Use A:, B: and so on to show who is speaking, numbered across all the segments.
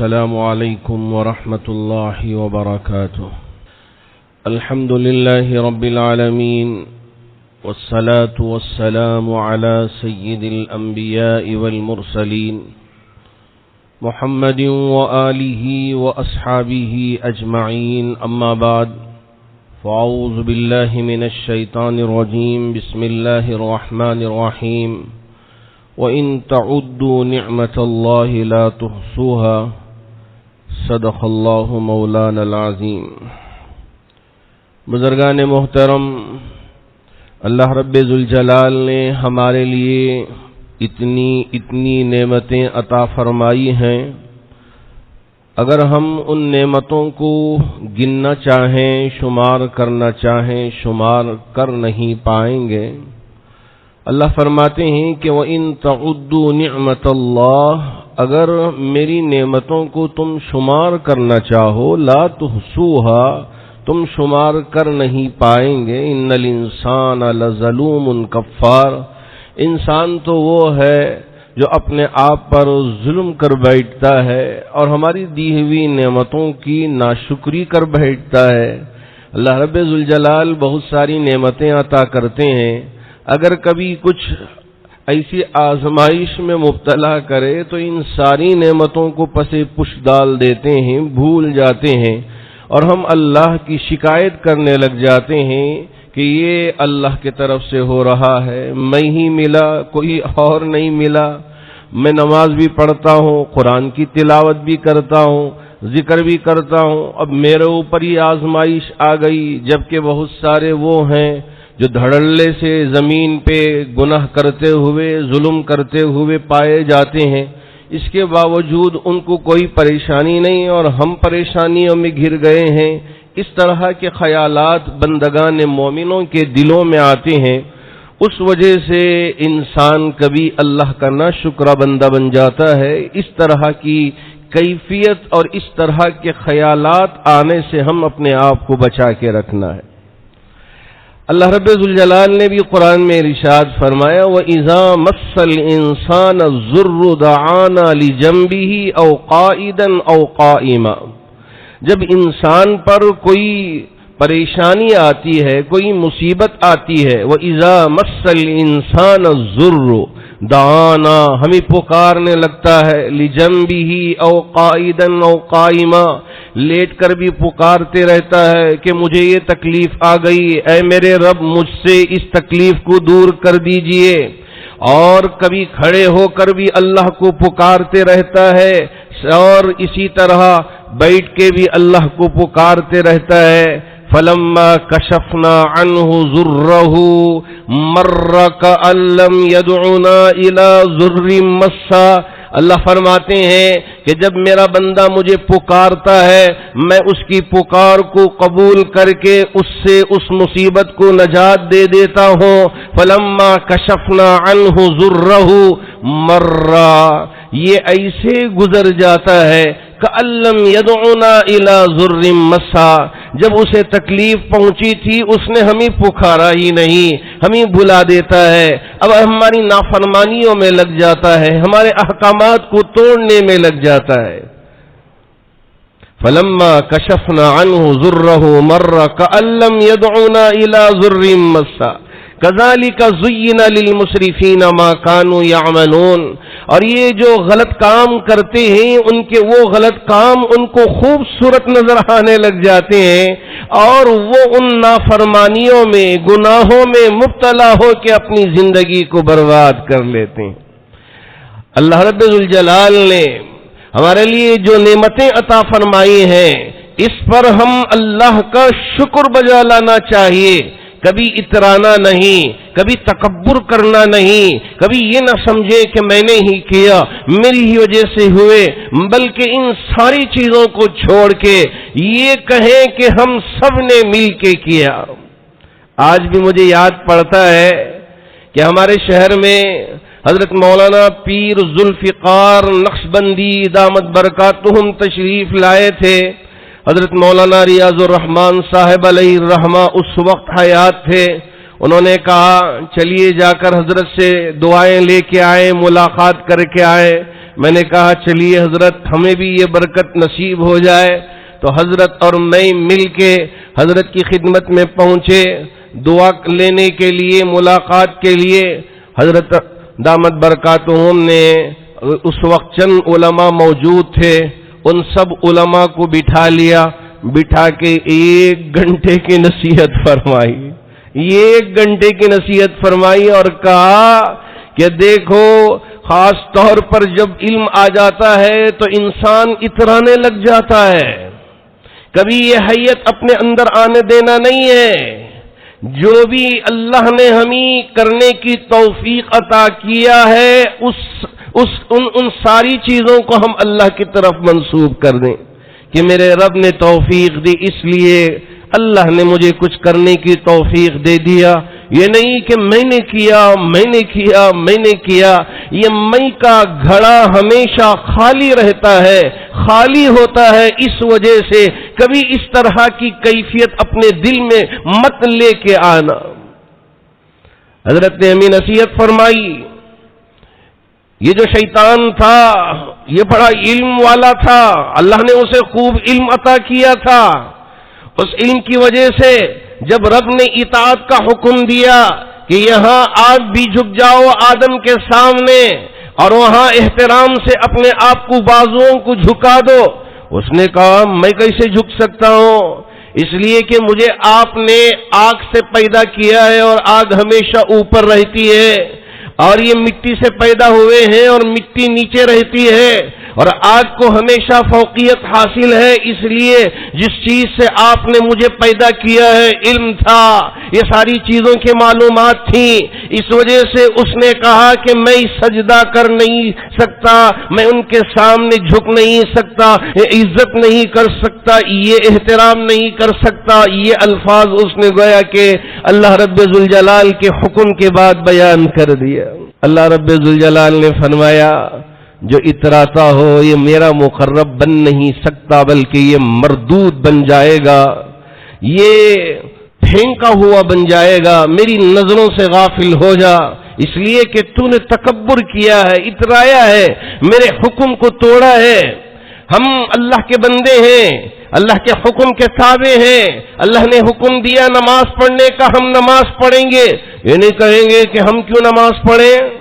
A: السلام عليكم ورحمة الله وبركاته. الحمد لله رب العالمين، والصلاة والسلام على سيد الأنبياء والمرسلين محمد وآله وأصحابه أجمعين. أما بعد، فأعوذ بالله من الشيطان الرجيم. بسم الله الرحمن الرحيم. وَإِن تَعُدُّوا نِعْمَةَ اللَّهِ لَا تُحْصُوهَا صدق اللہ مولانا العظیم. بزرگان محترم، اللہ رب ذوالجلال نے ہمارے لیے اتنی نعمتیں عطا فرمائی ہیں. اگر ہم ان نعمتوں کو گننا چاہیں، شمار کرنا چاہیں، شمار کر نہیں پائیں گے. اللہ فرماتے ہیں کہ وَإِن تَعُدُّوا نِعْمَةَ اللَّهِ، اگر میری نعمتوں کو تم شمار کرنا چاہو، لا تحصوها، تم شمار کر نہیں پائیں گے. ان الانسان لظلوم کفار، انسان تو وہ ہے جو اپنے آپ پر ظلم کر بیٹھتا ہے اور ہماری دی ہوئی نعمتوں کی ناشکری کر بیٹھتا ہے. اللہ رب ذوالجلال بہت ساری نعمتیں عطا کرتے ہیں. اگر کبھی کچھ ایسی آزمائش میں مبتلا کرے تو ان ساری نعمتوں کو پسے پش ڈال دیتے ہیں، بھول جاتے ہیں، اور ہم اللہ کی شکایت کرنے لگ جاتے ہیں کہ یہ اللہ کی طرف سے ہو رہا ہے، میں ہی ملا، کوئی اور نہیں ملا. میں نماز بھی پڑھتا ہوں، قرآن کی تلاوت بھی کرتا ہوں، ذکر بھی کرتا ہوں، اب میرے اوپر ہی آزمائش آ گئی. جبکہ بہت سارے وہ ہیں جو دھڑلے سے زمین پہ گناہ کرتے ہوئے، ظلم کرتے ہوئے پائے جاتے ہیں. اس کے باوجود ان کو کوئی پریشانی نہیں اور ہم پریشانیوں میں گھر گئے ہیں. اس طرح کے خیالات بندگان مومنوں کے دلوں میں آتے ہیں. اس وجہ سے انسان کبھی اللہ کا ناشکرا بندہ بن جاتا ہے. اس طرح کی کیفیت اور اس طرح کے خیالات آنے سے ہم اپنے آپ کو بچا کے رکھنا ہے. اللہ رب ذوالجلال نے بھی قرآن میں ارشاد فرمایا وَإِذَا مَسَّ الْإِنسَانَ الضُّرُّ دَعَانَا لِجَنبِهِ أَوْ قَائِدًا أَوْ قَائِمًا، جب انسان پر کوئی پریشانی آتی ہے، کوئی مصیبت آتی ہے، وَإِذَا مَسَّ الْإِنسَانَ الضُّرُّ دعانا، ہمیں پکارنے لگتا ہے، لِجَنبِهِ أَوْ قَائِدًا أَوْ قَائِمًا، لیٹ کر بھی پکارتے رہتا ہے کہ مجھے یہ تکلیف آ گئی، اے میرے رب مجھ سے اس تکلیف کو دور کر دیجئے. اور کبھی کھڑے ہو کر بھی اللہ کو پکارتے رہتا ہے، اور اسی طرح بیٹھ کے بھی اللہ کو پکارتے رہتا ہے. فَلَمَّا كَشَفْنَا عَنْهُ ضُرَّهُ مَرَّ كَأَن لَّمْ يَدْعُنَا إِلَىٰ ضُرٍّ مَّسَّهُ، اللہ فرماتے ہیں کہ جب میرا بندہ مجھے پکارتا ہے، میں اس کی پکار کو قبول کر کے اس سے اس مصیبت کو نجات دے دیتا ہوں. فَلَمَّا كَشَفْنَا عَنْهُ ضُرَّهُ مَرَّ، یہ ایسے گزر جاتا ہے كَأَن لَّمْ يَدْعُنَا إِلَىٰ ضُرٍّ مَّسَّهُ، جب اسے تکلیف پہنچی تھی اس نے ہمیں پکارا ہی نہیں، ہمیں بھلا دیتا ہے. اب ہماری نافرمانیوں میں لگ جاتا ہے، ہمارے احکامات کو توڑنے میں لگ جاتا ہے. فَلَمَّا كَشَفْنَا عَنْهُ ضُرَّهُ مَرَّ كَأَن لَّمْ يَدْعُنَا إِلَىٰ ضُرٍّ مَّسَّهُ كَذَلِكَ زُيِّنَ لِلْمُسْرِفِينَ مَا كَانُوا يَعْمَلُونَ، اور یہ جو غلط کام کرتے ہیں ان کے وہ غلط کام ان کو خوبصورت نظر آنے لگ جاتے ہیں، اور وہ ان نافرمانیوں میں، گناہوں میں مبتلا ہو کے اپنی زندگی کو برباد کر لیتے ہیں. اللہ رب ذوالجلال نے ہمارے لیے جو نعمتیں عطا فرمائی ہیں، اس پر ہم اللہ کا شکر بجا لانا چاہیے. کبھی اترانا نہیں، کبھی تکبر کرنا نہیں، کبھی یہ نہ سمجھے کہ میں نے ہی کیا، میری ہی وجہ سے ہوئے، بلکہ ان ساری چیزوں کو چھوڑ کے یہ کہیں کہ ہم سب نے مل کے کیا. آج بھی مجھے یاد پڑتا ہے کہ ہمارے شہر میں حضرت مولانا پیر ذوالفقار نقشبندی دامت برکاتہم تشریف لائے تھے. حضرت مولانا ریاض الرحمان صاحب علیہ الرحمہ اس وقت حیات تھے. انہوں نے کہا چلیے جا کر حضرت سے دعائیں لے کے آئے، ملاقات کر کے آئے. میں نے کہا چلیے حضرت ہمیں بھی یہ برکت نصیب ہو جائے، تو حضرت اور میں مل کے حضرت کی خدمت میں پہنچے دعا لینے کے لیے، ملاقات کے لیے۔ حضرت دامت برکاتہم نے اس وقت چند علماء موجود تھے، ان سب علماء کو بٹھا لیا، بٹھا کے 1 گھنٹے کی نصیحت فرمائی، 1 گھنٹے کی نصیحت فرمائی اور کہا کہ دیکھو خاص طور پر جب علم آ جاتا ہے تو انسان اترانے لگ جاتا ہے، کبھی یہ حیت اپنے اندر آنے دینا نہیں ہے۔ جو بھی اللہ نے ہمیں کرنے کی توفیق عطا کیا ہے ان ساری چیزوں کو ہم اللہ کی طرف منسوب کر دیں کہ میرے رب نے توفیق دی، اس لیے اللہ نے مجھے کچھ کرنے کی توفیق دے دیا۔ یہ نہیں کہ میں نے کیا، یہ میں کا گھڑا ہمیشہ خالی رہتا ہے، خالی ہوتا ہے، اس وجہ سے کبھی اس طرح کی کیفیت اپنے دل میں مت لے کے آنا۔ حضرت نے ہمیں نصیحت فرمائی، یہ جو شیطان تھا یہ بڑا علم والا تھا، اللہ نے اسے خوب علم عطا کیا تھا، اس علم کی وجہ سے جب رب نے اطاعت کا حکم دیا کہ یہاں آپ بھی جھک جاؤ آدم کے سامنے اور وہاں احترام سے اپنے آپ کو بازوؤں کو جھکا دو، اس نے کہا میں کیسے جھک سکتا ہوں، اس لیے کہ مجھے آپ نے آگ سے پیدا کیا ہے اور آگ ہمیشہ اوپر رہتی ہے، اور یہ مٹی سے پیدا ہوئے ہیں اور مٹی نیچے رہتی ہے، اور آگ کو ہمیشہ فوقیت حاصل ہے، اس لیے جس چیز سے آپ نے مجھے پیدا کیا ہے علم تھا، یہ ساری چیزوں کی معلومات تھیں، اس وجہ سے اس نے کہا کہ میں سجدہ کر نہیں سکتا، میں ان کے سامنے جھک نہیں سکتا، عزت نہیں کر سکتا، یہ احترام نہیں کر سکتا۔ یہ الفاظ اس نے گویا کہ اللہ رب ذوالجلال کے حکم کے بعد بیان کر دیا۔ اللہ رب ذوالجلال نے فرمایا جو اتراتا ہو یہ میرا مقرب بن نہیں سکتا بلکہ یہ مردود بن جائے گا، یہ پھینکا ہوا بن جائے گا، میری نظروں سے غافل ہو جا، اس لیے کہ تو نے تکبر کیا ہے، اترایا ہے، میرے حکم کو توڑا ہے۔ ہم اللہ کے بندے ہیں، اللہ کے حکم کے تابع ہیں، اللہ نے حکم دیا نماز پڑھنے کا، ہم نماز پڑھیں گے، یہ نہیں کہیں گے کہ ہم کیوں نماز پڑھیں۔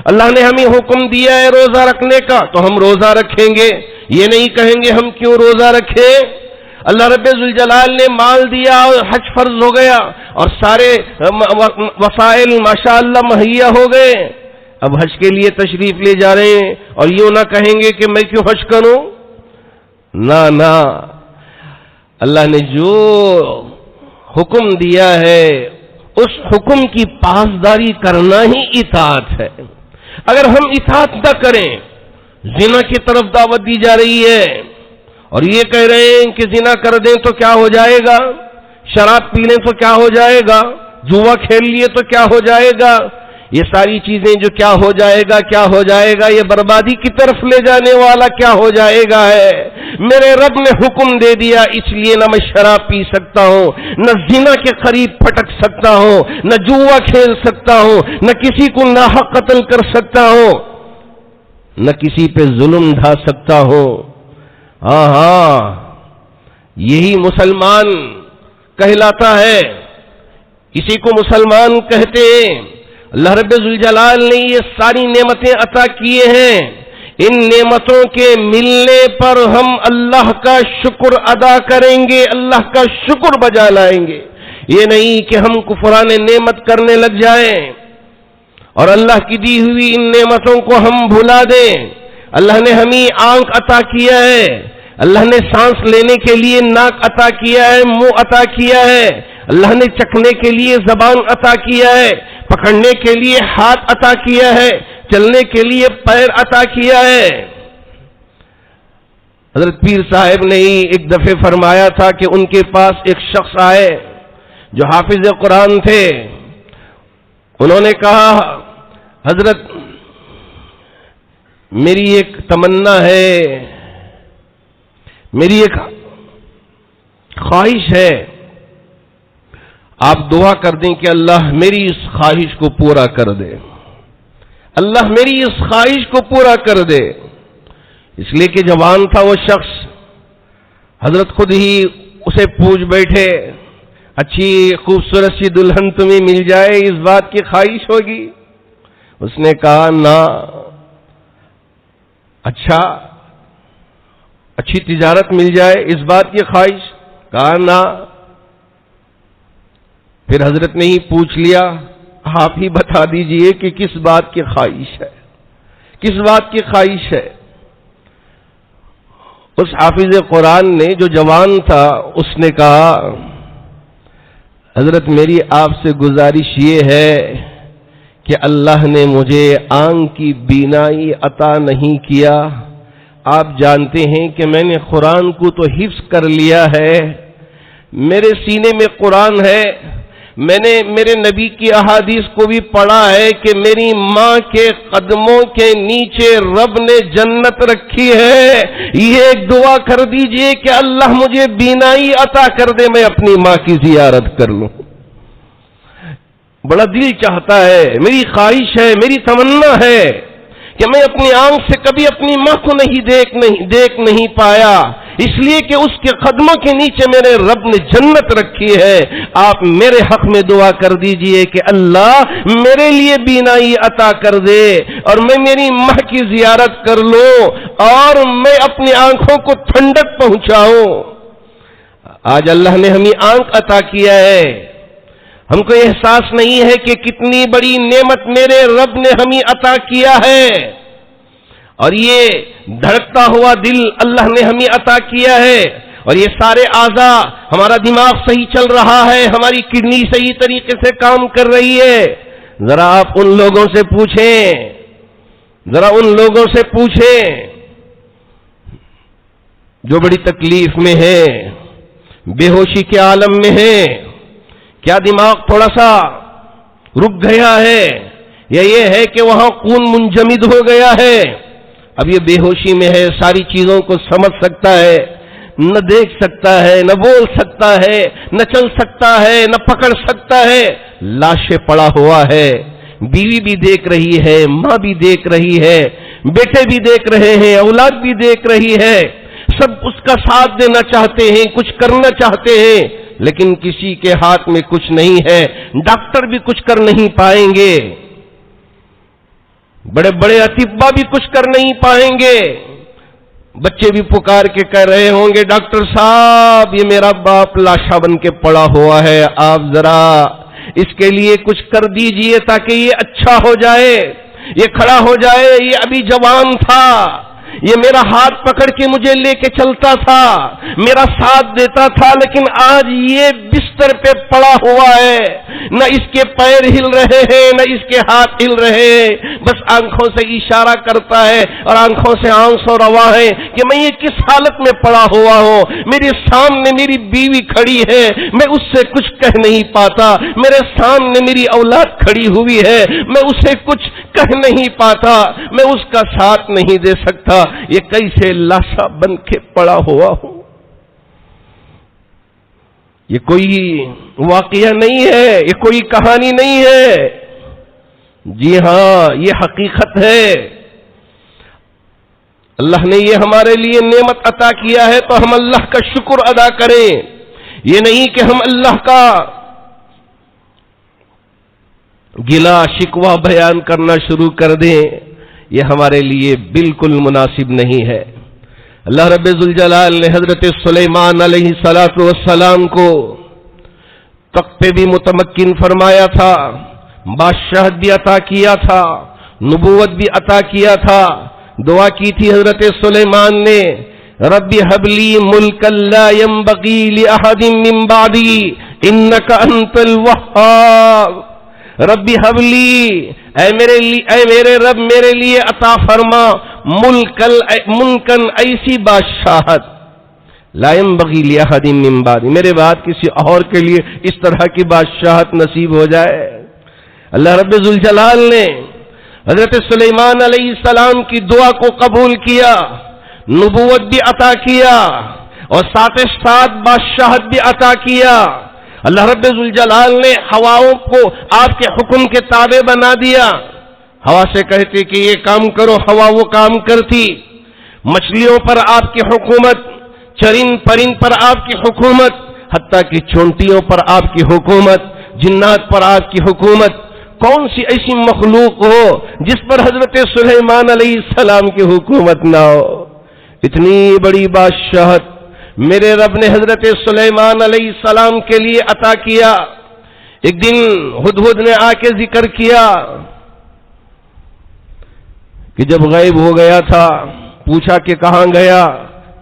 A: اللہ نے ہمیں حکم دیا ہے روزہ رکھنے کا تو ہم روزہ رکھیں گے، یہ نہیں کہیں گے ہم کیوں روزہ رکھیں۔ اللہ رب ذوالجلال نے مال دیا اور حج فرض ہو گیا اور سارے وسائل ماشاءاللہ مہیا ہو گئے، اب حج کے لیے تشریف لے جا رہے ہیں اور یوں نہ کہیں گے کہ میں کیوں حج کروں، نہ اللہ نے جو حکم دیا ہے اس حکم کی پاسداری کرنا ہی اطاعت ہے۔ اگر ہم اطاعت نہ کریں، زنا کی طرف دعوت دی جا رہی ہے اور یہ کہہ رہے ہیں کہ زنا کر دیں تو کیا ہو جائے گا، شراب پی لیں تو کیا ہو جائے گا، جوا کھیل لیے تو کیا ہو جائے گا، یہ ساری چیزیں جو کیا ہو جائے گا یہ بربادی کی طرف لے جانے والا کیا ہو جائے گا ہے۔ میرے رب نے حکم دے دیا، اس لیے نہ میں شراب پی سکتا ہوں، نہ زنا کے قریب پھٹک سکتا ہوں، نہ جوا کھیل سکتا ہوں، نہ کسی کو ناحق قتل کر سکتا ہوں، نہ کسی پہ ظلم ڈھا سکتا ہوں۔ ہاں یہی مسلمان کہلاتا ہے، اسی کو مسلمان کہتے ہیں۔ اللہ رب ذوالجلال نے یہ ساری نعمتیں عطا کیے ہیں، ان نعمتوں کے ملنے پر ہم اللہ کا شکر ادا کریں گے، اللہ کا شکر بجا لائیں گے، یہ نہیں کہ ہم کفران نعمت کرنے لگ جائیں اور اللہ کی دی ہوئی ان نعمتوں کو ہم بھلا دیں۔ اللہ نے ہمیں آنکھ عطا کیا ہے، اللہ نے سانس لینے کے لیے ناک عطا کیا ہے، منہ عطا کیا ہے، اللہ نے چکھنے کے لیے زبان عطا کیا ہے، پکڑنے کے لیے ہاتھ عطا کیا ہے، چلنے کے لیے پیر عطا کیا ہے۔ حضرت پیر صاحب نے ہی ایک دفعہ فرمایا تھا کہ ان کے پاس ایک شخص آئے جو حافظ قرآن تھے، انہوں نے کہا حضرت میری ایک تمنا ہے، میری ایک خواہش ہے، آپ دعا کر دیں کہ اللہ میری اس خواہش کو پورا کر دے۔ اللہ میری اس خواہش کو پورا کر دے. اس لیے کہ جوان تھا وہ شخص، حضرت خود ہی اسے پوچھ بیٹھے، اچھی خوبصورت سی دلہن تمہیں مل جائے اس بات کی خواہش ہوگی؟ اس نے کہا نہ. اچھا اچھی تجارت مل جائے اس بات کی خواہش؟ کہا نہ. پھر حضرت نے ہی پوچھ لیا، آپ ہی بتا دیجئے کہ کس بات کی خواہش ہے، کس بات کی خواہش ہے؟ اس حافظ قرآن نے جو جوان تھا اس نے کہا، حضرت میری آپ سے گزارش یہ ہے کہ اللہ نے مجھے آنکھ کی بینائی عطا نہیں کیا. آپ جانتے ہیں کہ میں نے قرآن کو تو حفظ کر لیا ہے، میرے سینے میں قرآن ہے، میں نے میرے نبی کی احادیث کو بھی پڑھا ہے کہ میری ماں کے قدموں کے نیچے رب نے جنت رکھی ہے. یہ ایک دعا کر دیجئے کہ اللہ مجھے بینائی عطا کر دے، میں اپنی ماں کی زیارت کر لوں. بڑا دل چاہتا ہے، میری خواہش ہے، میری تمنا ہے کہ میں اپنی آنکھ سے کبھی اپنی ماں کو دیکھ نہیں پایا، اس لیے کہ اس کے قدموں کے نیچے میرے رب نے جنت رکھی ہے. آپ میرے حق میں دعا کر دیجئے کہ اللہ میرے لیے بینائی عطا کر دے اور میں میری ماں کی زیارت کر لوں اور میں اپنی آنکھوں کو ٹھنڈک پہنچاؤں. آج اللہ نے ہمیں آنکھ عطا کیا ہے، ہم کو احساس نہیں ہے کہ کتنی بڑی نعمت میرے رب نے ہمیں عطا کیا ہے. اور یہ دھڑکتا ہوا دل اللہ نے ہمیں عطا کیا ہے، اور یہ سارے اعضاء، ہمارا دماغ صحیح چل رہا ہے، ہماری کڈنی صحیح طریقے سے کام کر رہی ہے. ذرا آپ ان لوگوں سے پوچھیں جو بڑی تکلیف میں ہیں، بے ہوشی کے عالم میں ہیں، کیا دماغ تھوڑا سا رک گیا ہے یا یہ ہے کہ وہاں خون منجمد ہو گیا ہے؟ اب یہ بے ہوشی میں ہے، ساری چیزوں کو سمجھ سکتا ہے، نہ دیکھ سکتا ہے، نہ بول سکتا ہے، نہ چل سکتا ہے، نہ پکڑ سکتا ہے. لاشیں پڑا ہوا ہے، بیوی بھی دیکھ رہی ہے، ماں بھی دیکھ رہی ہے، بیٹے بھی دیکھ رہے ہیں، اولاد بھی دیکھ رہی ہے، سب اس کا ساتھ دینا چاہتے ہیں، کچھ کرنا چاہتے ہیں، لیکن کسی کے ہاتھ میں کچھ نہیں ہے. ڈاکٹر بھی کچھ کر نہیں پائیں گے، بڑے بڑے اطباء بھی کچھ کر نہیں پائیں گے. بچے بھی پکار کے کہہ رہے ہوں گے، ڈاکٹر صاحب یہ میرا باپ لاشا بن کے پڑا ہوا ہے، آپ ذرا اس کے لیے کچھ کر دیجئے تاکہ یہ اچھا ہو جائے، یہ کھڑا ہو جائے. یہ ابھی جوان تھا، یہ میرا ہاتھ پکڑ کے مجھے لے کے چلتا تھا، میرا ساتھ دیتا تھا، لیکن آج یہ بستر پہ پڑا ہوا ہے، نہ اس کے پیر ہل رہے ہیں، نہ اس کے ہاتھ ہل رہے ہیں، بس آنکھوں سے اشارہ کرتا ہے اور آنکھوں سے آنسو روا ہے کہ میں یہ کس حالت میں پڑا ہوا ہوں. میرے سامنے میری بیوی کھڑی ہے، میں اس سے کچھ کہہ نہیں پاتا، میرے سامنے میری اولاد کھڑی ہوئی ہے، میں اسے کچھ کہہ نہیں پاتا، میں اس کا ساتھ نہیں دے سکتا. یہ کیسے لاشا بن کے پڑا ہوا ہوں؟ یہ کوئی واقعہ نہیں ہے، یہ کوئی کہانی نہیں ہے، جی ہاں یہ حقیقت ہے. اللہ نے یہ ہمارے لیے نعمت عطا کیا ہے تو ہم اللہ کا شکر ادا کریں. یہ نہیں کہ ہم اللہ کا گلا شکوہ بیان کرنا شروع کر دیں، یہ ہمارے لیے بالکل مناسب نہیں ہے. اللہ رب ذوالجلال نے حضرت سلیمان علیہ السلام کو تخت پہ بھی متمکن فرمایا تھا، بادشاہت بھی عطا کیا تھا، نبوت بھی عطا کیا تھا. دعا کی تھی حضرت سلیمان نے، رب هب لی ملکا لا ينبغي لأحد من بعدی انک انت الوہاب. رب هب لی، اے میرے رب میرے لیے عطا فرما ملکن ایسی بادشاہت لا ينبغي لأحد من بعدی، میرے بعد کسی اور کے لیے اس طرح کی بادشاہت نصیب ہو جائے. اللہ رب ذوالجلال نے حضرت سلیمان علیہ السلام کی دعا کو قبول کیا، نبوت بھی عطا کیا اور ساتھ ساتھ بادشاہت بھی عطا کیا. اللہ رب ذوالجلال نے ہواؤں کو آپ کے حکم کے تابع بنا دیا. ہوا سے کہتے کہ یہ کام کرو، ہوا وہ کام کرتی۔ مچھلیوں پر آپ کی حکومت، چرند پرند پر آپ کی حکومت، حتیٰ کہ چونٹیوں پر آپ کی حکومت، جنات پر آپ کی حکومت۔ کون سی ایسی مخلوق ہو جس پر حضرت سلیمان علیہ السلام کی حکومت نہ ہو؟ اتنی بڑی بادشاہت میرے رب نے حضرت سلیمان علیہ السلام کے لیے عطا کیا۔ ایک دن ہدہد نے آ کے ذکر کیا کہ جب غائب ہو گیا تھا، پوچھا کہ کہاں گیا؟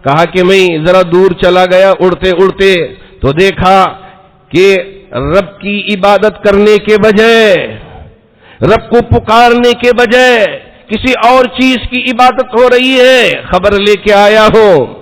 A: کہا کہ میں ذرا دور چلا گیا اڑتے اڑتے، تو دیکھا کہ رب کی عبادت کرنے کے بجائے، رب کو پکارنے کے بجائے کسی اور چیز کی عبادت ہو رہی ہے۔ خبر لے کے آیا ہوں،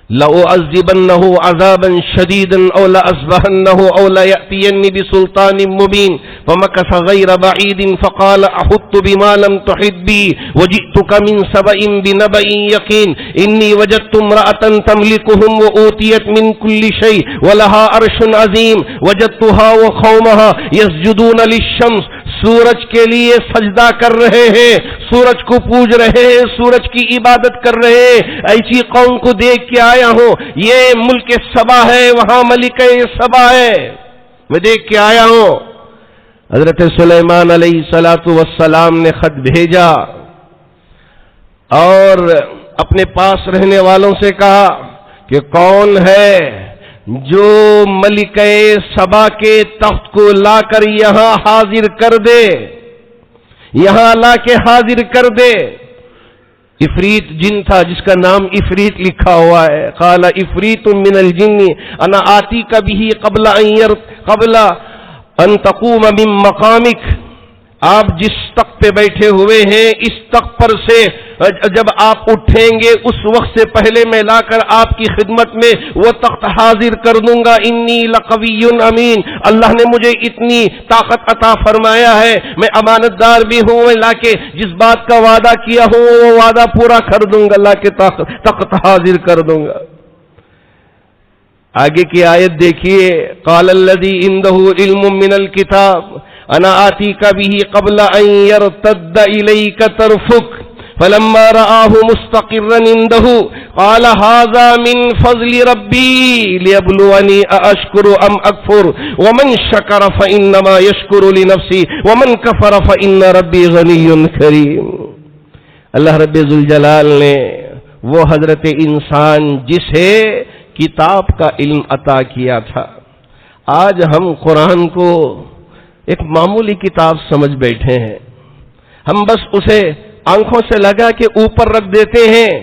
A: لَأُعَذِّبَنَّهُ عَذَابًا شَدِيدًا أَوْ لَأَذْبَحَنَّهُ أَوْ لَيَأْتِيَنِّي بِسُلْطَانٍ مُّبِينٍ فَمَكَثَ غَيْرَ بَعِيدٍ فَقَالَ أَحُطُّ بِمَا لَمْ تُحِطْ بِهِ وَجِئْتُكَ مِنْ سَبَإٍ بِنَبَإٍ يَقِينٍ إِنِّي وَجَدتُّ امْرَأَةً تَمْلِكُهُمْ وَأُوتِيَتْ مِنْ كُلِّ شَيْءٍ وَلَهَا عَرْشٌ عَظِيمٌ وَجَدتُّهَا وَقَوْمَهَا يَسْجُدُونَ لِلشَّمْسِ، سورج کے لیے سجدہ کر رہے ہیں، سورج کو پوج رہے ہیں، سورج کی عبادت کر رہے ہیں۔ ایسی قوم کو دیکھ کے آیا ہوں، یہ ملک سبا ہے، وہاں ملکہ سبا ہے، میں دیکھ کے آیا ہوں۔ حضرت سلیمان علیہ السلام نے خط بھیجا اور اپنے پاس رہنے والوں سے کہا کہ کون ہے جو ملکہ سبا کے تخت کو لا کر یہاں حاضر کر دے، یہاں لا کے حاضر کر دے۔ افریت جن تھا جس کا نام افریت لکھا ہوا ہے، قال افریت من الجن انا آتیک بہ قبل ان تقوم من مقامک۔ آپ جس تخت پہ بیٹھے ہوئے ہیں، اس تخت پر سے جب آپ اٹھیں گے اس وقت سے پہلے میں لا کر آپ کی خدمت میں وہ تخت حاضر کر دوں گا۔ انی لقوی امین، اللہ نے مجھے اتنی طاقت عطا فرمایا ہے، میں امانت دار بھی ہوں، میں لا کے جس بات کا وعدہ کیا ہوں وہ وعدہ پورا کر دوں گا، لا کے تخت حاضر کر دوں گا۔ آگے کی آیت دیکھیے، قال الذی عنده علم من الکتاب انا آتیک بہ قبل ان یرتد الیک طرفک فلما رآہ مستقرا عنده قال هذا من فضل ربی لیبلونی ااشکر ام اکفر ومن شکر فانما یشکر لنفسہ ومن کفر فان ربی غنی کریم۔ اللہ رب ذوالجلال نے وہ حضرت انسان جسے کتاب کا علم عطا کیا تھا، آج ہم قرآن کو ایک معمولی کتاب سمجھ بیٹھے ہیں، ہم بس اسے آنکھوں سے لگا کے اوپر رکھ دیتے ہیں۔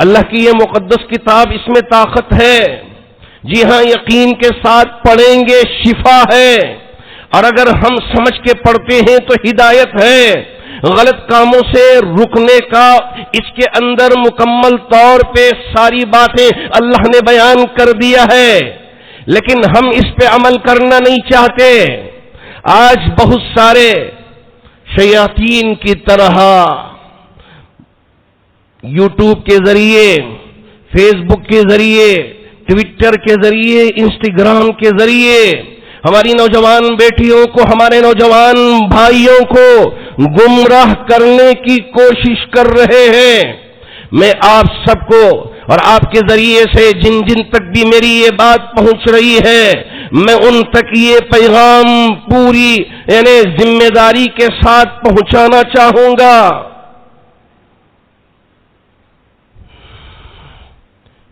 A: اللہ کی یہ مقدس کتاب، اس میں طاقت ہے، جی ہاں یقین کے ساتھ پڑھیں گے شفا ہے، اور اگر ہم سمجھ کے پڑھتے ہیں تو ہدایت ہے۔ غلط کاموں سے رکنے کا اس کے اندر مکمل طور پہ ساری باتیں اللہ نے بیان کر دیا ہے، لیکن ہم اس پہ عمل کرنا نہیں چاہتے۔ آج بہت سارے شیاطین کی طرح یوٹیوب کے ذریعے، فیس بک کے ذریعے، ٹویٹر کے ذریعے، انسٹاگرام کے ذریعے ہماری نوجوان بیٹیوں کو، ہمارے نوجوان بھائیوں کو گمراہ کرنے کی کوشش کر رہے ہیں۔ میں آپ سب کو اور آپ کے ذریعے سے جن جن تک بھی میری یہ بات پہنچ رہی ہے، میں ان تک یہ پیغام پوری یعنی ذمہ داری کے ساتھ پہنچانا چاہوں گا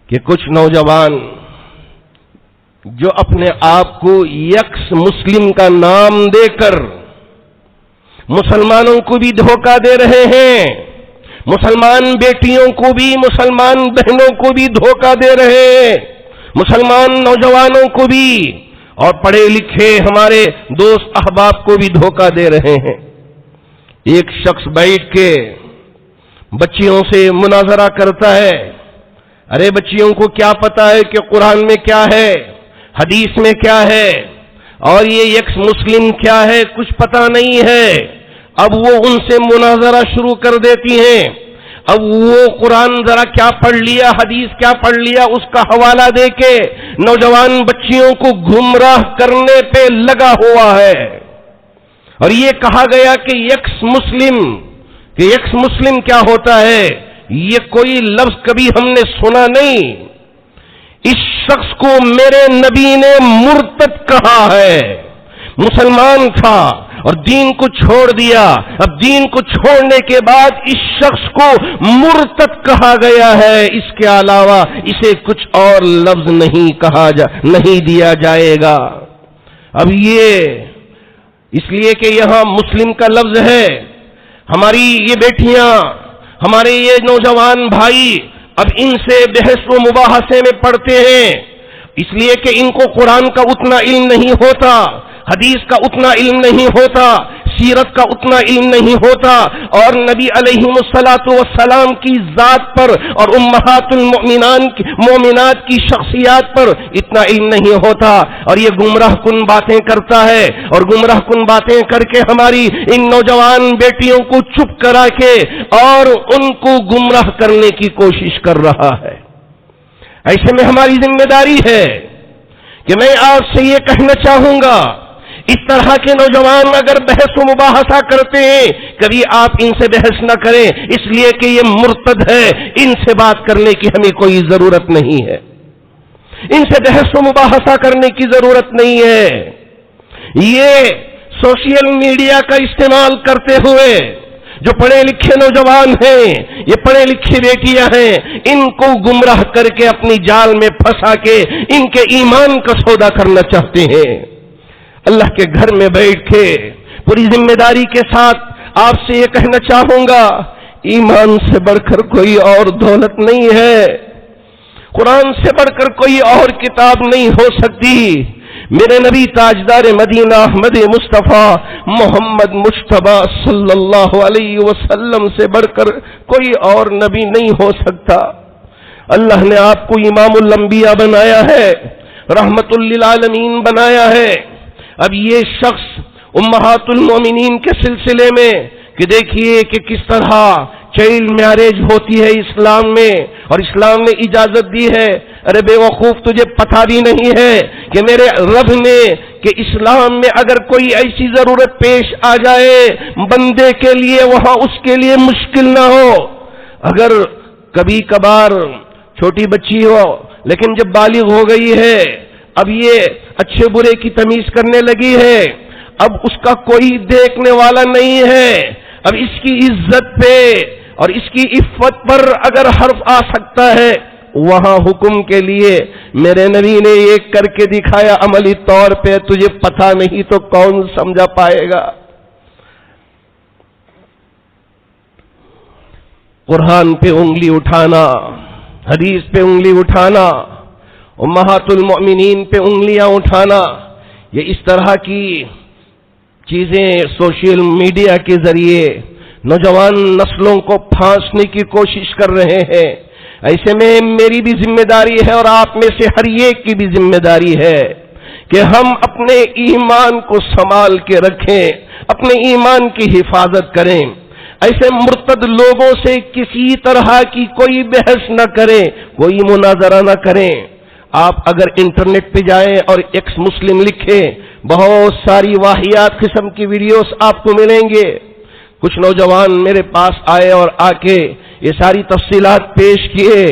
A: کہ کچھ نوجوان جو اپنے آپ کو یکس مسلم کا نام دے کر مسلمانوں کو بھی دھوکہ دے رہے ہیں، مسلمان بیٹیوں کو بھی، مسلمان بہنوں کو بھی دھوکہ دے رہے ہیں، مسلمان نوجوانوں کو بھی، اور پڑھے لکھے ہمارے دوست احباب کو بھی دھوکہ دے رہے ہیں۔ ایک شخص بیٹھ کے بچیوں سے مناظرہ کرتا ہے، ارے بچیوں کو کیا پتا ہے کہ قرآن میں کیا ہے، حدیث میں کیا ہے، اور یہ یکس مسلم کیا ہے، کچھ پتا نہیں ہے۔ اب وہ ان سے مناظرہ شروع کر دیتی ہیں، اب وہ قرآن ذرا کیا پڑھ لیا، حدیث کیا پڑھ لیا، اس کا حوالہ دے کے نوجوان بچیوں کو گمراہ کرنے پہ لگا ہوا ہے۔ اور یہ کہا گیا کہ یکس مسلم کیا ہوتا ہے، یہ کوئی لفظ کبھی ہم نے سنا نہیں. اس شخص کو میرے نبی نے مرتد کہا ہے. مسلمان تھا اور دین کو چھوڑ دیا، اب دین کو چھوڑنے کے بعد اس شخص کو مرتد کہا گیا ہے. اس کے علاوہ اسے کچھ اور لفظ نہیں دیا جائے گا. اب یہ اس لیے کہ یہاں مسلم کا لفظ ہے. ہماری یہ بیٹیاں، ہمارے یہ نوجوان بھائی اب ان سے بحث و مباحثے میں پڑتے ہیں، اس لیے کہ ان کو قرآن کا اتنا علم نہیں ہوتا، حدیث کا اتنا علم نہیں ہوتا، سیرت کا اتنا علم نہیں ہوتا، اور نبی علیہ السلام کی ذات پر اور امہات المؤمنات کی شخصیات پر اتنا علم نہیں ہوتا، اور یہ گمراہ کن باتیں کرتا ہے، اور گمراہ کن باتیں کر کے ہماری ان نوجوان بیٹیوں کو چپ کرا کے اور ان کو گمراہ کرنے کی کوشش کر رہا ہے. ایسے میں ہماری ذمہ داری ہے کہ میں آپ سے یہ کہنا چاہوں گا، اس طرح کے نوجوان اگر بحث و مباحثہ کرتے ہیں کبھی آپ ان سے بحث نہ کریں، اس لیے کہ یہ مرتد ہے. ان سے بات کرنے کی ہمیں کوئی ضرورت نہیں ہے، ان سے بحث و مباحثہ کرنے کی ضرورت نہیں ہے. یہ سوشل میڈیا کا استعمال کرتے ہوئے جو پڑھے لکھے نوجوان ہیں، یہ پڑھے لکھے بیٹیاں ہیں، ان کو گمراہ کر کے اپنی جال میں پھنسا کے ان کے ایمان کا سودا کرنا چاہتے ہیں. اللہ کے گھر میں بیٹھ کے پوری ذمہ داری کے ساتھ آپ سے یہ کہنا چاہوں گا، ایمان سے بڑھ کر کوئی اور دولت نہیں ہے، قرآن سے بڑھ کر کوئی اور کتاب نہیں ہو سکتی. میرے نبی تاجدار مدینہ احمد مصطفیٰ محمد مجتبی صلی اللہ علیہ وسلم سے بڑھ کر کوئی اور نبی نہیں ہو سکتا. اللہ نے آپ کو امام الانبیاء بنایا ہے، رحمت للعالمین بنایا ہے. اب یہ شخص امہات المومنین کے سلسلے میں کہ دیکھیے کہ کس طرح چائلڈ میرج ہوتی ہے اسلام میں، اور اسلام نے اجازت دی ہے. ارے بے وقوف، تجھے پتہ بھی نہیں ہے کہ میرے رب نے کہ اسلام میں اگر کوئی ایسی ضرورت پیش آ جائے بندے کے لیے، وہاں اس کے لیے مشکل نہ ہو. اگر کبھی کبھار چھوٹی بچی ہو لیکن جب بالغ ہو گئی ہے، اب یہ اچھے برے کی تمیز کرنے لگی ہے، اب اس کا کوئی دیکھنے والا نہیں ہے، اب اس کی عزت پہ اور اس کی عفت پر اگر حرف آ سکتا ہے، وہاں حکم کے لیے میرے نبی نے یہ کر کے دکھایا عملی طور پہ. تجھے پتہ نہیں تو کون سمجھا پائے گا. قرآن پہ انگلی اٹھانا، حدیث پہ انگلی اٹھانا، امہات المؤمنین پہ انگلیاں اٹھانا، یہ اس طرح کی چیزیں سوشل میڈیا کے ذریعے نوجوان نسلوں کو پھانسنے کی کوشش کر رہے ہیں. ایسے میں میری بھی ذمہ داری ہے اور آپ میں سے ہر ایک کی بھی ذمہ داری ہے کہ ہم اپنے ایمان کو سنبھال کے رکھیں، اپنے ایمان کی حفاظت کریں. ایسے مرتد لوگوں سے کسی طرح کی کوئی بحث نہ کریں، کوئی مناظرہ نہ کریں. آپ اگر انٹرنیٹ پہ جائیں اور ایکس مسلم لکھیں، بہت ساری واہیات قسم کی ویڈیوز آپ کو ملیں گے. کچھ نوجوان میرے پاس آئے اور آ کے یہ ساری تفصیلات پیش کیے.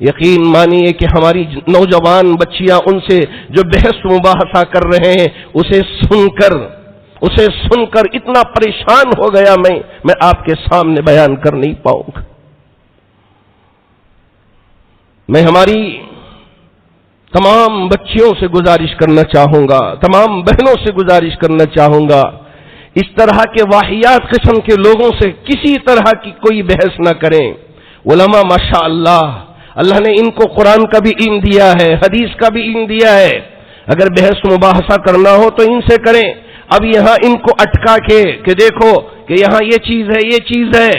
A: یقین مانیے کہ ہماری نوجوان بچیاں ان سے جو بحث مباحثہ کر رہے ہیں اسے سن کر اتنا پریشان ہو گیا میں آپ کے سامنے بیان کر نہیں پاؤں گا. میں ہماری تمام بچیوں سے گزارش کرنا چاہوں گا، تمام بہنوں سے گزارش کرنا چاہوں گا، اس طرح کے واہیات قسم کے لوگوں سے کسی طرح کی کوئی بحث نہ کریں. علماء ماشاءاللہ اللہ نے ان کو قرآن کا بھی علم دیا ہے، حدیث کا بھی علم دیا ہے. اگر بحث مباحثہ کرنا ہو تو ان سے کریں. اب یہاں ان کو اٹکا کے کہ دیکھو کہ یہاں یہ چیز ہے، یہ چیز ہے.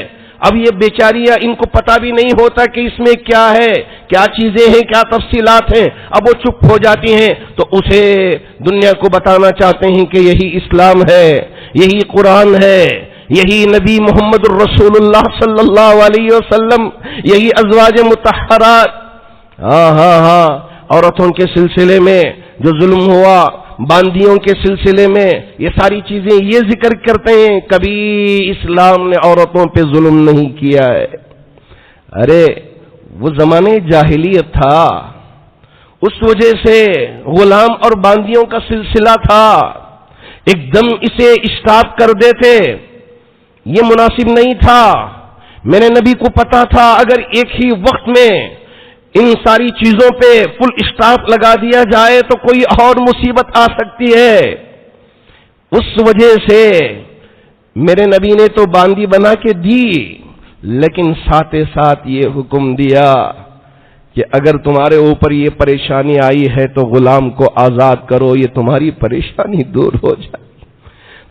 A: اب یہ بیچاریاں ان کو پتہ بھی نہیں ہوتا کہ اس میں کیا ہے، کیا چیزیں ہیں، کیا تفصیلات ہیں. اب وہ چپ ہو جاتی ہیں تو اسے دنیا کو بتانا چاہتے ہیں کہ یہی اسلام ہے، یہی قرآن ہے، یہی نبی محمد الرسول اللہ صلی اللہ علیہ وسلم، یہی ازواج مطہرات. ہاں عورتوں کے سلسلے میں جو ظلم ہوا باندیوں کے سلسلے میں یہ ساری چیزیں یہ ذکر کرتے ہیں، کبھی اسلام نے عورتوں پہ ظلم نہیں کیا ہے۔ ارے وہ زمانے جاہلیت تھا، اس وجہ سے غلام اور باندیوں کا سلسلہ تھا، ایک دم اسے اسٹاپ کر دیتے یہ مناسب نہیں تھا۔ میرے نبی کو پتا تھا اگر ایک ہی وقت میں ان ساری چیزوں پہ فل اسٹاپ لگا دیا جائے تو کوئی اور مصیبت آ سکتی ہے، اس وجہ سے میرے نبی نے تو باندی بنا کے دی، لیکن ساتھ ساتھ یہ حکم دیا کہ اگر تمہارے اوپر یہ پریشانی آئی ہے تو غلام کو آزاد کرو، یہ تمہاری پریشانی دور ہو جائے،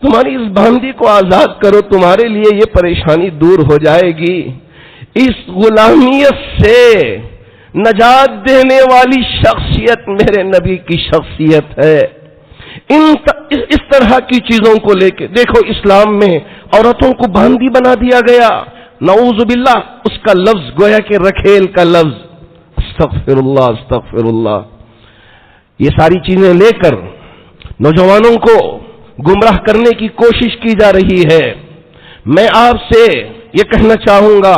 A: تمہاری اس باندی کو آزاد کرو، تمہارے لیے یہ پریشانی دور ہو جائے گی۔ اس غلامیت سے نجات دینے والی شخصیت میرے نبی کی شخصیت ہے۔ اس طرح کی چیزوں کو لے کے دیکھو، اسلام میں عورتوں کو باندی بنا دیا گیا، نعوذ باللہ، اس کا لفظ گویا کہ رکھیل کا لفظ، استغفر اللہ استغفر اللہ۔ یہ ساری چیزیں لے کر نوجوانوں کو گمراہ کرنے کی کوشش کی جا رہی ہے۔ میں آپ سے یہ کہنا چاہوں گا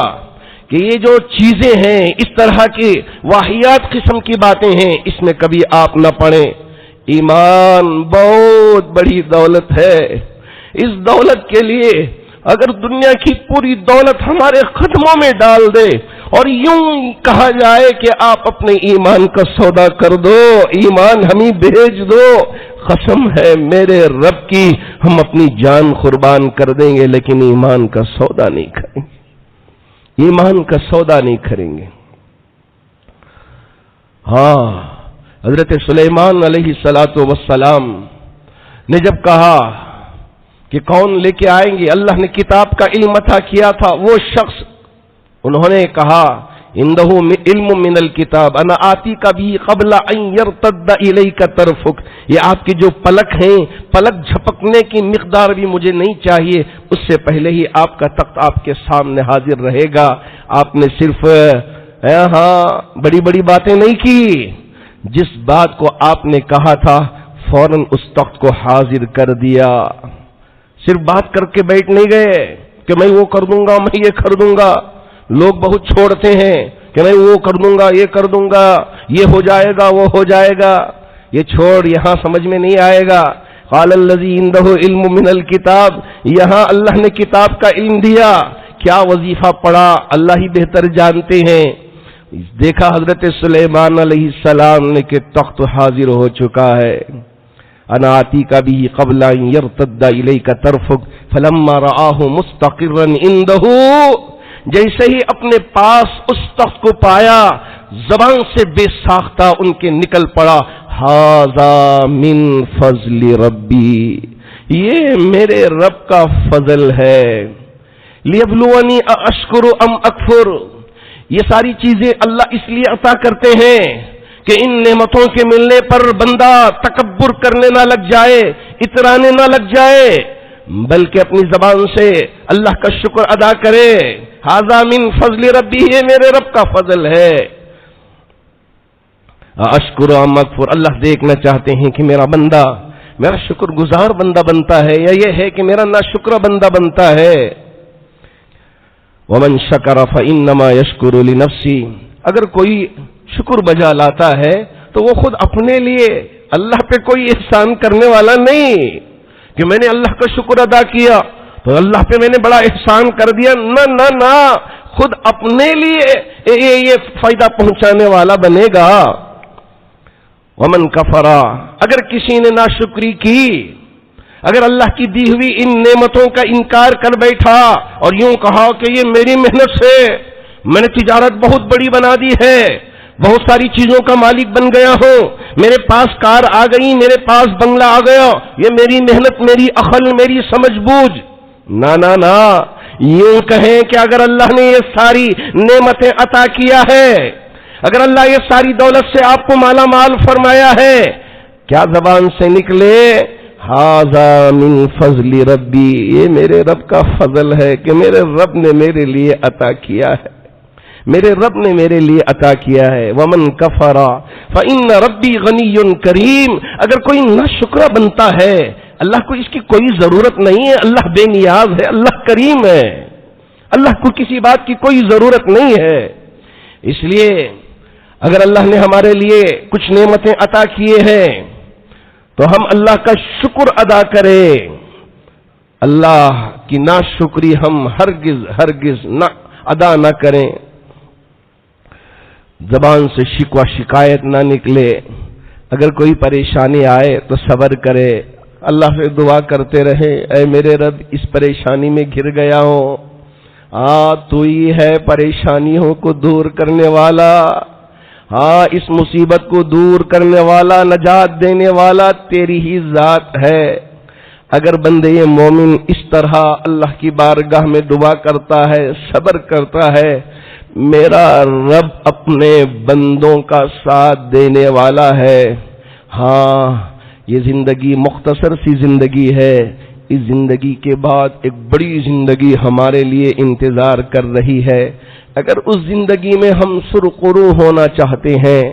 A: کہ یہ جو چیزیں ہیں، اس طرح کی واہیات قسم کی باتیں ہیں، اس میں کبھی آپ نہ پڑیں۔ ایمان بہت بڑی دولت ہے، اس دولت کے لیے اگر دنیا کی پوری دولت ہمارے قدموں میں ڈال دے اور یوں کہا جائے کہ آپ اپنے ایمان کا سودا کر دو، ایمان ہمیں بھیج دو، قسم ہے میرے رب کی ہم اپنی جان قربان کر دیں گے، لیکن ایمان کا سودا نہیں کریں گے، ایمان کا سودا نہیں کریں گے۔ ہاں، حضرت سلیمان علیہ السلام نے جب کہا کہ کون لے کے آئیں گے، اللہ نے کتاب کا علم عطا کیا تھا، وہ شخص انہوں نے کہا اندہ علم من الکتاب انا آتی کا بھی قبل ان یرتد الیک طرفک، یہ آپ کی جو پلک ہیں، پلک جھپکنے کی مقدار بھی مجھے نہیں چاہیے، اس سے پہلے ہی آپ کا تخت آپ کے سامنے حاضر رہے گا۔ آپ نے صرف بڑی بڑی باتیں نہیں کی، جس بات کو آپ نے کہا تھا فوراً اس تخت کو حاضر کر دیا۔ صرف بات کر کے بیٹھ نہیں گئے کہ میں وہ کر دوں گا، میں یہ کر دوں گا۔ لوگ بہت چھوڑتے ہیں کہ میں وہ کر دوں گا، یہ کر دوں گا، یہ ہو جائے گا، وہ ہو جائے گا، یہ چھوڑ، یہاں سمجھ میں نہیں آئے گا۔ قال الذی عنده علم من الکتاب، یہاں اللہ نے کتاب کا علم دیا، کیا وظیفہ پڑھا اللہ ہی بہتر جانتے ہیں۔ دیکھا حضرت سلیمان علیہ السلام نے کہ تخت حاضر ہو چکا ہے۔ انا آتیک بھی قبل ان یرتد الیک طرفک فلما رآہ مستقرا عنده، جیسے ہی اپنے پاس اس تخت کو پایا، زبان سے بے ساختہ ان کے نکل پڑا ھذا من فضل ربی، یہ میرے رب کا فضل ہے، لیبلونی اشکر ام اکفر۔ یہ ساری چیزیں اللہ اس لیے عطا کرتے ہیں کہ ان نعمتوں کے ملنے پر بندہ تکبر کرنے نہ لگ جائے، اترانے نہ لگ جائے، بلکہ اپنی زبان سے اللہ کا شکر ادا کرے۔ ھذا من فضل ربی، یہ میرے رب کا فضل ہے۔ اشکر ام اکفر، اللہ دیکھنا چاہتے ہیں کہ میرا بندہ میرا شکر گزار بندہ بنتا ہے یا یہ ہے کہ میرا ناشکرا بندہ بنتا ہے۔ ومن شکر فانما یشکر لنفسی، اگر کوئی شکر بجا لاتا ہے تو وہ خود اپنے لیے، اللہ پہ کوئی احسان کرنے والا نہیں کہ میں نے اللہ کا شکر ادا کیا تو اللہ پہ میں نے بڑا احسان کر دیا، نہ نہ نہ، خود اپنے لیے یہ فائدہ پہنچانے والا بنے گا۔ ومن کفرا، اگر کسی نے ناشکری کی، اگر اللہ کی دی ہوئی ان نعمتوں کا انکار کر بیٹھا اور یوں کہا کہ یہ میری محنت سے میں نے تجارت بہت بڑی بنا دی ہے، بہت ساری چیزوں کا مالک بن گیا ہوں، میرے پاس کار آ گئی، میرے پاس بنگلہ آ گیا، یہ میری محنت، میری عقل، میری سمجھ بوجھ، نہ نہ نہ، یوں کہیں کہ اگر اللہ نے یہ ساری نعمتیں عطا کیا ہے، اگر اللہ یہ ساری دولت سے آپ کو مالا مال فرمایا ہے، کیا زبان سے نکلے ھذا من فضل ربی، یہ میرے رب کا فضل ہے کہ میرے رب نے میرے لیے عطا کیا ہے، میرے رب نے میرے لیے عطا کیا ہے. ومن کفر فإن ربی غنی کریم. اگر کوئی ناشکرا بنتا ہے، اللہ کو اس کی کوئی ضرورت نہیں ہے، اللہ بے نیاز ہے، اللہ کریم ہے، اللہ کو کسی بات کی کوئی ضرورت نہیں ہے. اس لیے اگر اللہ نے ہمارے لیے کچھ نعمتیں عطا کیے ہیں تو ہم اللہ کا شکر ادا کریں. اللہ کی ناشکری ہم ہرگز نہ ادا نہ کریں. زبان سے شکوہ شکایت نہ نکلے. اگر کوئی پریشانی آئے تو صبر کرے، اللہ سے دعا کرتے رہے، اے میرے رب اس پریشانی میں گر گیا ہوں، تو ہی ہے پریشانیوں کو دور کرنے والا، اس مصیبت کو دور کرنے والا، نجات دینے والا تیری ہی ذات ہے. اگر بندے مومن اس طرح اللہ کی بارگاہ میں دعا کرتا ہے، صبر کرتا ہے، میرا رب اپنے بندوں کا ساتھ دینے والا ہے. یہ زندگی مختصر سی زندگی ہے، اس زندگی کے بعد ایک بڑی زندگی ہمارے لیے انتظار کر رہی ہے. اگر اس زندگی میں ہم سرخرو ہونا چاہتے ہیں،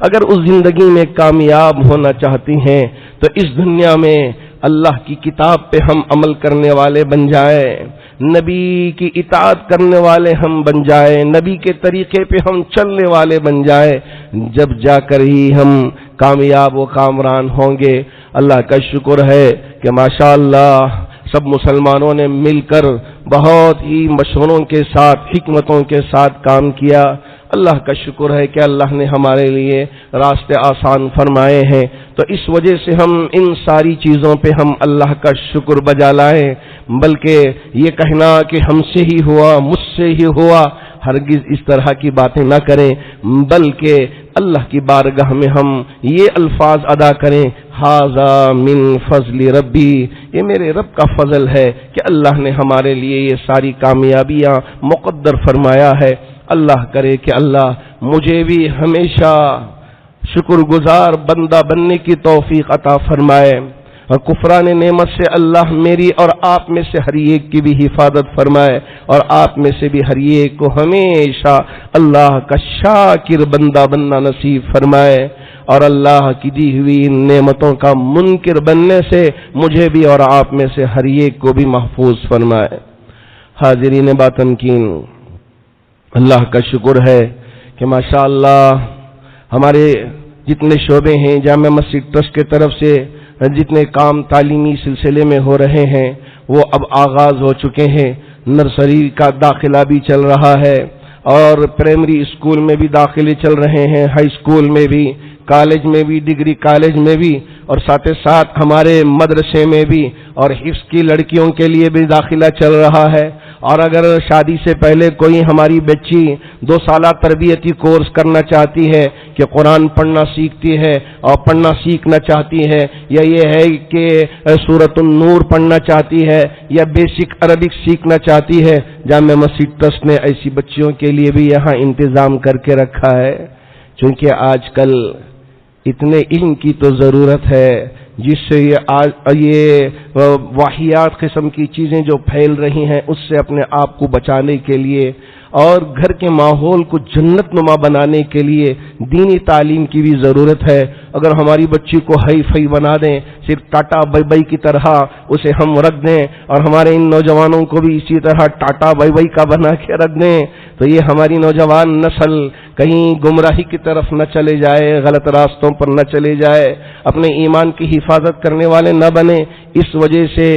A: اگر اس زندگی میں کامیاب ہونا چاہتے ہیں، تو اس دنیا میں اللہ کی کتاب پہ ہم عمل کرنے والے بن جائیں، نبی کی اطاعت کرنے والے ہم بن جائیں، نبی کے طریقے پہ ہم چلنے والے بن جائیں. جب جا کر ہی ہم کامیاب و کامران ہوں گے. اللہ کا شکر ہے کہ ماشاءاللہ سب مسلمانوں نے مل کر بہت ہی مشوروں کے ساتھ، حکمتوں کے ساتھ کام کیا. اللہ کا شکر ہے کہ اللہ نے ہمارے لیے راستے آسان فرمائے ہیں. تو اس وجہ سے ہم ان ساری چیزوں پہ ہم اللہ کا شکر بجا لائیں، بلکہ یہ کہنا کہ ہم سے ہی ہوا، مجھ سے ہی ہوا، ہرگز اس طرح کی باتیں نہ کریں، بلکہ اللہ کی بارگاہ میں ہم یہ الفاظ ادا کریں، ھذا من فضل ربی، یہ میرے رب کا فضل ہے کہ اللہ نے ہمارے لیے یہ ساری کامیابیاں مقدر فرمایا ہے. اللہ کرے کہ اللہ مجھے بھی ہمیشہ شکر گزار بندہ بننے کی توفیق عطا فرمائے، اور کفران نعمت سے اللہ میری اور آپ میں سے ہر ایک کی بھی حفاظت فرمائے، اور آپ میں سے بھی ہر ایک کو ہمیشہ اللہ کا شاکر بندہ بننا نصیب فرمائے، اور اللہ کی دی ہوئی ان نعمتوں کا منکر بننے سے مجھے بھی اور آپ میں سے ہر ایک کو بھی محفوظ فرمائے. حاضرین باتمکین، اللہ کا شکر ہے کہ ماشاءاللہ ہمارے جتنے شعبے ہیں جامع مسجد ٹرسٹ کے طرف سے جتنے کام تعلیمی سلسلے میں ہو رہے ہیں وہ اب آغاز ہو چکے ہیں. نرسری کا داخلہ بھی چل رہا ہے، اور پرائمری اسکول میں بھی داخلے چل رہے ہیں، ہائی اسکول میں بھی، کالج میں بھی، ڈگری کالج میں بھی، اور ساتھ ساتھ ہمارے مدرسے میں بھی، اور حفظ کی لڑکیوں کے لیے بھی داخلہ چل رہا ہے. اور اگر شادی سے پہلے کوئی ہماری بچی 2 سالہ تربیتی کورس کرنا چاہتی ہے کہ قرآن پڑھنا سیکھتی ہے اور پڑھنا سیکھنا چاہتی ہے، یا یہ ہے کہ سورۃ النور پڑھنا چاہتی ہے، یا بیسک عربک سیکھنا چاہتی ہے، جامع مسجد ٹرسٹ نے ایسی بچیوں کے لیے بھی یہاں انتظام کر کے رکھا ہے. چونکہ آج کل اتنے علم کی تو ضرورت ہے جس سے یہ واہیات قسم کی چیزیں جو پھیل رہی ہیں اس سے اپنے آپ کو بچانے کے لیے اور گھر کے ماحول کو جنت نما بنانے کے لیے دینی تعلیم کی بھی ضرورت ہے. اگر ہماری بچی کو ہائی فائی بنا دیں، صرف ٹاٹا بائی بائی کی طرح اسے ہم رکھ دیں، اور ہمارے ان نوجوانوں کو بھی اسی طرح ٹاٹا بائی بائی کا بنا کے رکھ دیں، تو یہ ہماری نوجوان نسل کہیں گمراہی کی طرف نہ چلے جائے، غلط راستوں پر نہ چلے جائے، اپنے ایمان کی حفاظت کرنے والے نہ بنے. اس وجہ سے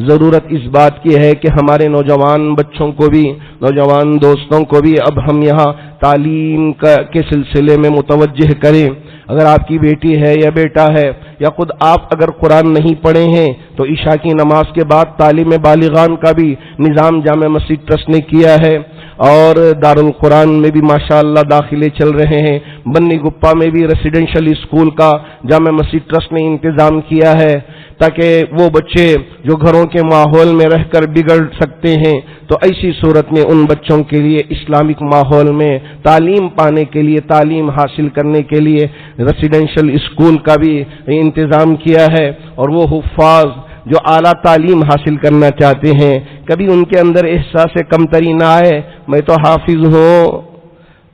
A: ضرورت اس بات کی ہے کہ ہمارے نوجوان بچوں کو بھی، نوجوان دوستوں کو بھی اب ہم یہاں تعلیم کے سلسلے میں متوجہ کریں. اگر آپ کی بیٹی ہے یا بیٹا ہے، یا خود آپ اگر قرآن نہیں پڑھے ہیں تو عشاء کی نماز کے بعد تعلیم بالغان کا بھی نظام جامع مسجد ٹرسٹ نے کیا ہے، اور دارالقرآن میں بھی ماشاءاللہ داخلے چل رہے ہیں. بنی گپا میں بھی ریسیڈنشل اسکول کا جامع مسجد ٹرسٹ نے انتظام کیا ہے، تاکہ وہ بچے جو گھروں کے ماحول میں رہ کر بگڑ سکتے ہیں تو ایسی صورت میں ان بچوں کے لیے اسلامک ماحول میں تعلیم پانے کے لیے، تعلیم حاصل کرنے کے لیے ریسیڈنشل اسکول کا بھی انتظام کیا ہے. اور وہ حفاظ جو اعلیٰ تعلیم حاصل کرنا چاہتے ہیں، کبھی ان کے اندر احساس کمتری نہ آئے، میں تو حافظ ہوں،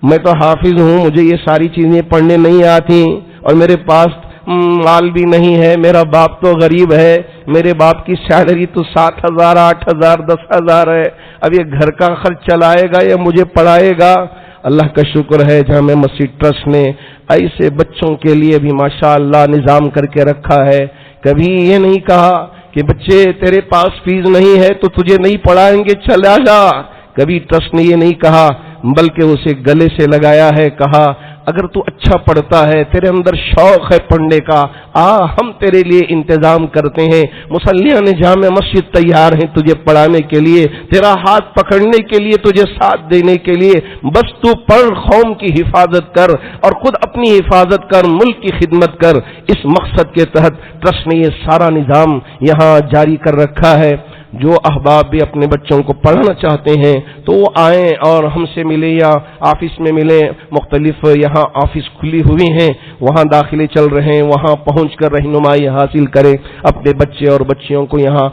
A: میں تو حافظ ہوں، مجھے یہ ساری چیزیں پڑھنے نہیں آتی، اور میرے پاس مال بھی نہیں ہے، میرا باپ تو غریب ہے، میرے باپ کی سیلری تو 7,000 8,000 10,000 ہے، اب یہ گھر کا خرچ چلائے گا یا مجھے پڑھائے گا؟ اللہ کا شکر ہے جامع مسجد ٹرسٹ نے ایسے بچوں کے لیے بھی ماشاءاللہ نظام کر کے رکھا ہے۔ کبھی یہ نہیں کہا کہ بچے تیرے پاس فیس نہیں ہے تو تجھے نہیں پڑھائیں گے، چلا جا۔ کبھی ٹرسٹ نے یہ نہیں کہا، بلکہ اسے گلے سے لگایا ہے، کہا اگر تو اچھا پڑھتا ہے، تیرے اندر شوق ہے پڑھنے کا، ہم تیرے لیے انتظام کرتے ہیں، مصلیان جامع مسجد تیار ہیں تجھے پڑھانے کے لیے، تیرا ہاتھ پکڑنے کے لیے، تجھے ساتھ دینے کے لیے، بس تو پڑھ، قوم کی حفاظت کر اور خود اپنی حفاظت کر، ملک کی خدمت کر۔ اس مقصد کے تحت ٹرسٹ نے یہ سارا نظام یہاں جاری کر رکھا ہے۔ جو احباب بھی اپنے بچوں کو پڑھانا چاہتے ہیں تو وہ آئیں اور ہم سے ملیں یا آفس میں ملیں، مختلف یہاں آفس کھلی ہوئی ہیں، وہاں داخلے چل رہے ہیں، وہاں پہنچ کر رہنمائی حاصل کریں، اپنے بچے اور بچیوں کو یہاں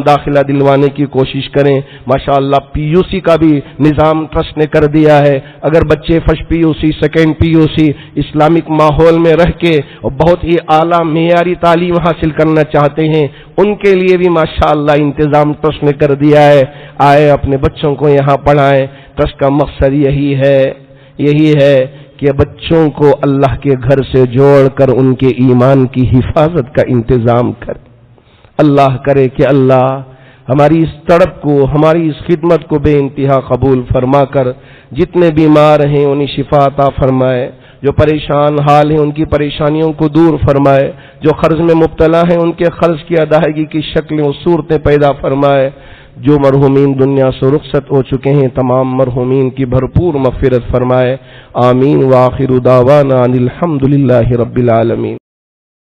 A: داخلہ دلوانے کی کوشش کریں۔ ماشاءاللہ پی یو سی کا بھی نظام ٹرسٹ نے کر دیا ہے، اگر بچے فرسٹ پی یو سی، سیکنڈ پی یو سی اسلامک ماحول میں رہ کے اور بہت ہی اعلیٰ معیاری تعلیم حاصل کرنا چاہتے ہیں، ان کے لیے بھی ماشاءاللہ انتظام ٹرسٹ نے کر دیا ہے۔ آئے اپنے بچوں کو یہاں پڑھائیں۔ ٹرسٹ کا مقصد یہی ہے کہ بچوں کو اللہ کے گھر سے جوڑ کر ان کے ایمان کی حفاظت کا انتظام کرے۔ اللہ کرے کہ اللہ ہماری اس تڑپ کو، ہماری اس خدمت کو بے انتہا قبول فرما کر جتنے بیمار ہیں انہیں شفا عطا فرمائے، جو پریشان حال ہیں ان کی پریشانیوں کو دور فرمائے، جو قرض میں مبتلا ہیں ان کے قرض کی ادائیگی کی شکلیں و صورتیں پیدا فرمائے، جو مرحومین دنیا سے رخصت ہو چکے ہیں تمام مرحومین کی بھرپور مغفرت فرمائے۔ آمین۔ وآخر دعوانا ان الحمد للہ رب العالمین۔